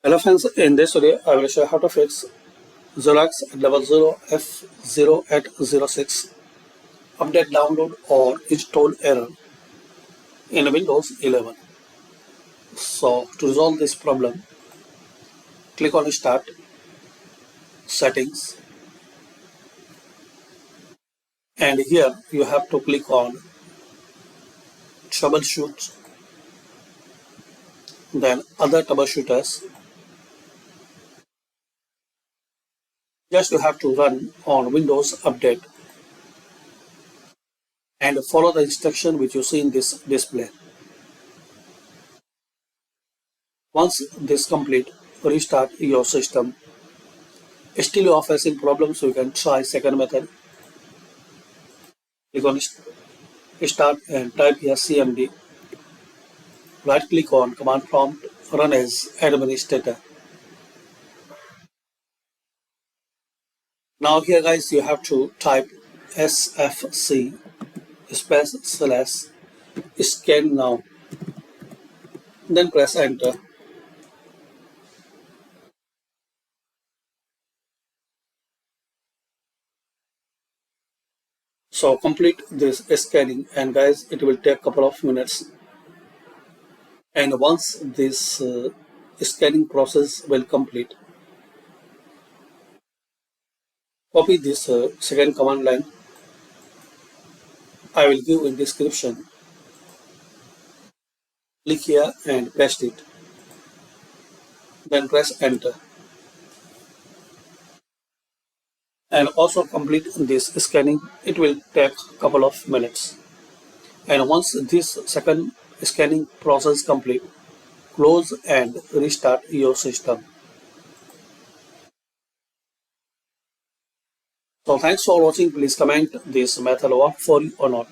Hello friends, in this video I will show you how to fix 0x800f0806 update, download or install error in Windows 11. So to resolve this problem, click on Start, Settings, and here you have to click on Troubleshoot, then Other Troubleshooters. Just you have to run on Windows Update and follow the instruction which you see in this display. Once this complete, restart your system. Still you are facing problems, so you can try second method. Click on Start and type here CMD. Right click on Command Prompt, run as administrator. Now here guys you have to type SFC / scan now, then press enter. So complete this scanning, and guys it will take a couple of minutes, and once this scanning process will complete, copy this second command line. I will give in description. Click here and paste it, then press enter. And also complete this scanning. It will take a couple of minutes, and once this second scanning process complete, close and restart your system. So thanks for watching. Please comment this method work for you or not.